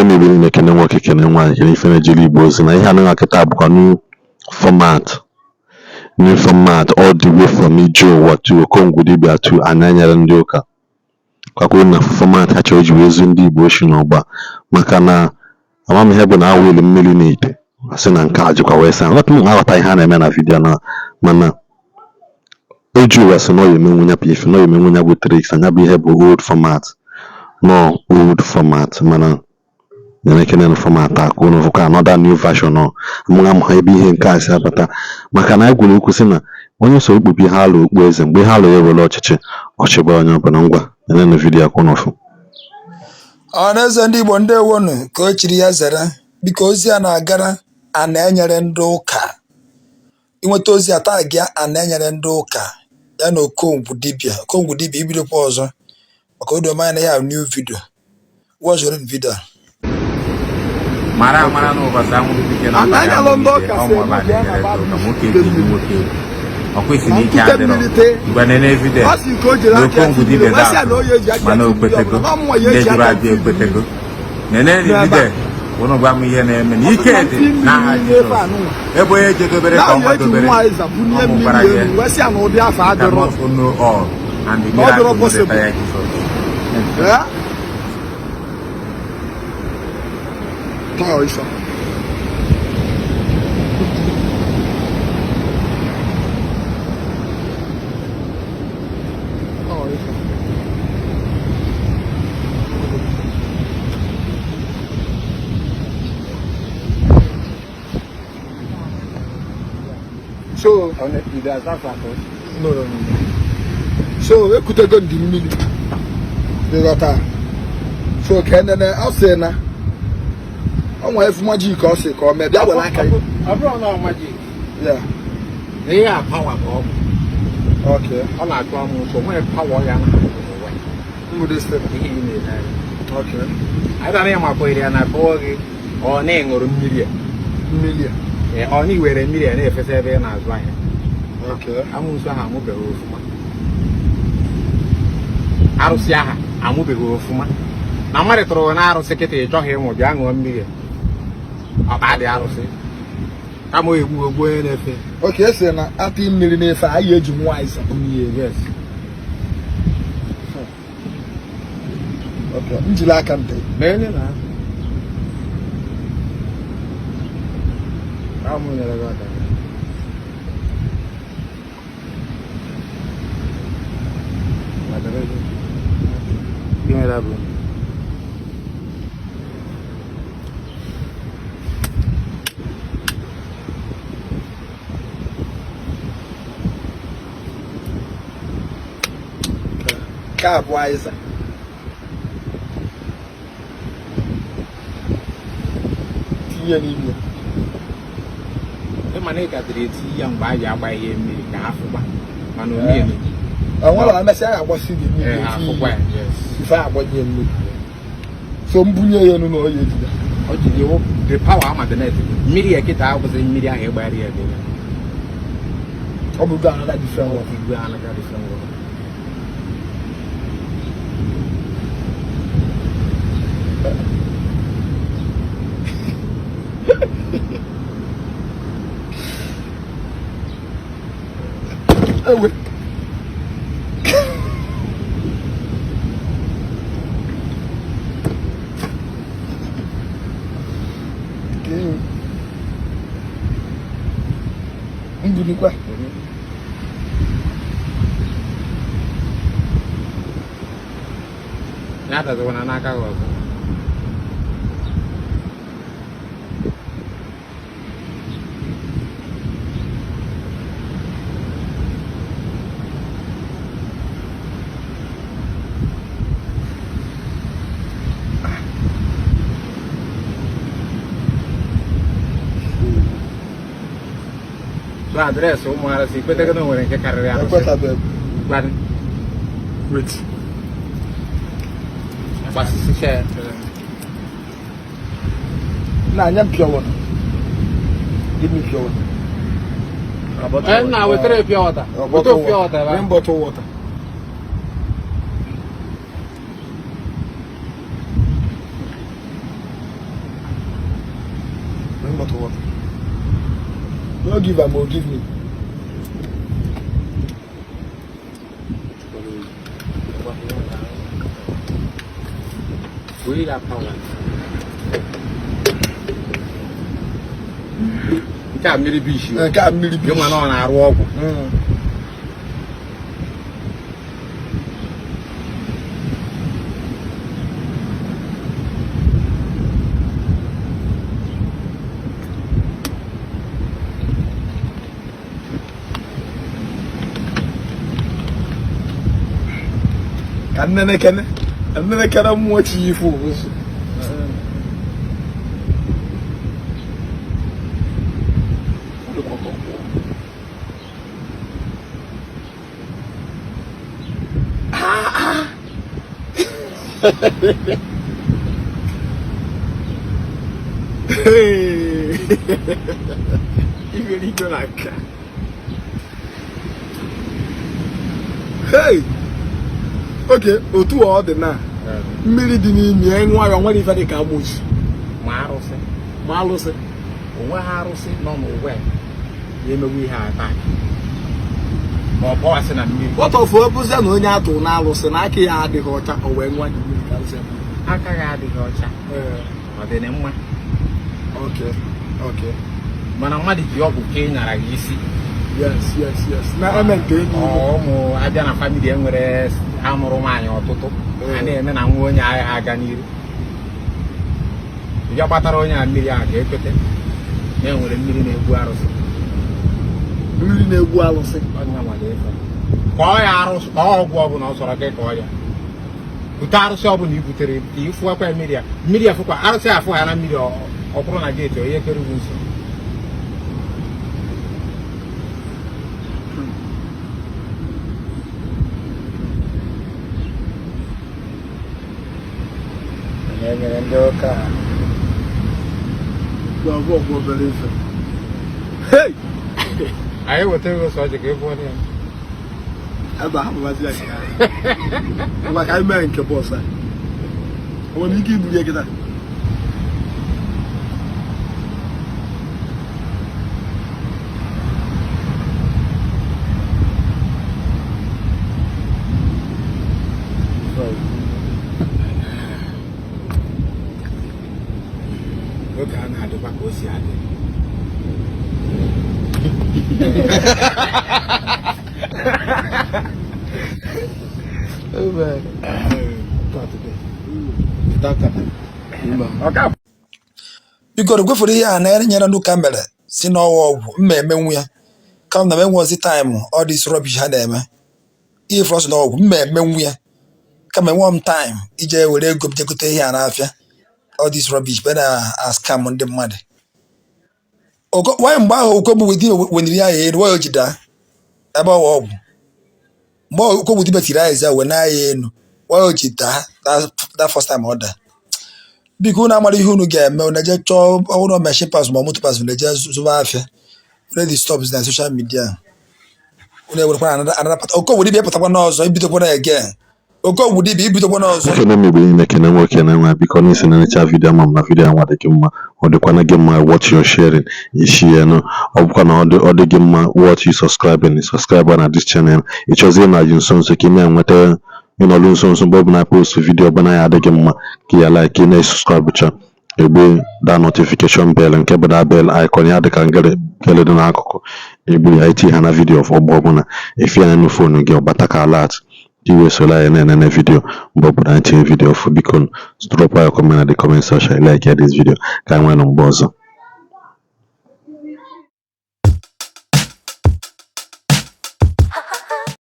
maybe in a can work can and one can if energy was and I had a kitab new format all the way from Ijo what to Okongwu Dibia to Ananya and Joka. Kwakuna format hachoji wezu Ndi Igbo shinoba maka na amami hebo na awele millinate asina nkaji kwa wesa what mu awata ihe na-eme na video na mana eju wesa no yeme nwunya pf no yeme nwunya bụ tricks anya bụ ihe bụ old format mana na-ekene na format akụ no vuka another new version no amụga mụ ebe ihe nke asị abata maka na egwuru okwu si na onye so okpubi ha alụ okpu eze mgbe ha alụ ya were ọchịba onye ọbụla ngwa na video akwụ n'ofu ọneze ndị Igbo ndewonu ka o chiri ya zere biko ozi a na-agara a na-enyere ndị ụka inweta ozi a taa gị a na-enyere ndị ụka ya na Okongwu Dibia ibidokwa ọzọ maka odo manya na ya new video wọzụrụ video mara n'ụbọchị amụrụ dike na ọkwa isi n'ike adịrọ mgbe nene evidence Okongwu Dibia mana okwetego ndị jụrụ ajụ ekwetego nene evidence ụnụ gwa m ihe na-eme na ike dị n'aha Jizọs ebe onye jedobere ka ọnwa dobere ọmụ gwara ya cannot know all and the miracle will retire Jesus. So, no. So, ekutego ndị mmiri dịghọta so kenene ọ sị na ọ nwa efu magic ọ sị ka ọ mee bịa were aka ọ bụrụ na magic ya ihe a power ka ọ bụ okay ọ na-atụ amụ ụtọ nwere power ya na mmiri sị ihe ị na-ele okay anyị ya maka iri ya na pụọ gị ọ na-eṅụrụ mmiri a ọ na-iwere mmiri a na-efesa ebe ị na-azụ ahịa okay amụsụ ahụ amụbeghị ofụma arụsị aha amụbeghị ofụma na mmadụ tụrụ na arụsị kịta ị chọghị ịnwụ bịa ṅụọ mmiri ọkpa dị arụsị kama egbu ogbu onye na-efe oke esi na atụ mmiri na-efe anyị eji nwaanyị sapụ mmiri yes okay njiri aka ntị mee na amụ nyere gị aka give me that bro ka bụ Aiza tinye n'ime mana ị gadịrị eti ya mgbe a ji agba ihe mmiri ka afụkwa mana onye nwere amesị a agbasi gị mmiri ife agbanye mmiri so mbunye ya nụ na oyi ejide o ji iwu the power magnet mmiri ya kịta akwụsị mmiri ahụ ịgbara ya ebe ọ bụ another different one ewe mbunikwa nada zona n'aka gị ọzọ su adreesị ụmụara si kweta na nwere nke karịrị arụsị wait gbasịsị share na anya pure water give me pure water na wetara pure water pure water bring bottle water bottle water. No give am or give me. We got power. Ka mmiri bụ isi. Ka mmiri bụ. Gị nwa na-arụ ọgwụ. Annene kene mmụọ chi ifu obosi. Even ito like. Hey. Okay, otu ọ dị na mmiri dị n'ime nwayọ nwere ife dị ka amoji Ma arụsị onwe ha arụsị nọ n'ụwa ya emewe ihe ata ma ọ bọwasị na mmiri ọtọfụ ebuzie na onye atụ na alụsị na aka ya adịghị ọcha o wee nwa mmiri karịsịa aka ya adịghị ọcha ọ dị mma okay mana mmadụ ji ọgwụ ka ị nyara gị isi yes na eme nke enyi ụmụ abịa na famili enwere amụrụ nwaanyị ọtụtụ a na-eme na nwa onye agha aga n'iru ya kpatara onye a mmiri ahụ ga-ekwete na enwere mmiri na-egbu arụsị kọọ ya arụsị kọọ ọgwụ ọbụla ọ sọrọ gị kọọ ya bute arụsị ọbụla i butere ifụwakwa mmiri afụkwa arụsị afụ ya na mmiri ọ bụrụ na geeti onye kere ugwu nso enyere ndị ụka ọgwụ obere ife. anyị weta ego sọ ọjị ka ịbụ onye ebe ahụ mazi ya maka anyị mee nke bọọsụ a o nwere ike ibuli eketa oge a na-adịkwa ka o si adị biko gwefere ihe a na-enyere ndị ụka mere si n'ọwa ọgwụ mma emenwu ya ka na menwezi taịmụ ọ dị rọbish ha na-eme ihe fọsụ n'ọgwụ mma emenwu ya kama enwe m taịm ije were ego m jegote ihe a n'afịa all this rubbish be na scam ndị mmadụ nwanyị mgbe ahụ Okongwu Dibia weniri ya elu waya ojida ebe ọwa ọgwụ mgbe Okongwu Dibia tiri anyị we na ya elu waya ojida that first time order biko unu amara ihe unu ga-eme unu eje chọọ ọhụrụ machine pass ma moto pass unu eje zụba afịa ready stops na social media unu ewerekwa anapata Okongwu Dibia pụtakwa n'ọzọ ibidokwa na again Okongwu Dibia ibidokwa n'ọzọ ekene m igbe niile kene nwoke na nwa biko n'isi na-enecha vidio ama m na vidio anwa dị gị mma ọ dịkwana gị mma watch your sharing ishi ya no ọ bụkwa na ọ dị gị mma watch you subscribe na this channel ịchọzie na ji nso nso ka ị na-enweta ịnọlụ nso nso mgbe ọ bụla post vidio ọbụla ya adịghị mma ka ya like ị na-subscribe cha egbe da notification bell nke bụ da bell icon ya dịka ngere dị n'akụkụ egbe ya iti ha na vidio ọgbọ ọbụla efi ya na fonu gị ọbata ka alert iwe sola ya na video mgbe ọbụla anyị tinye video ọfụ biko drop your comment na the comment section like this video ka anyị nwee na mgbe ọzọ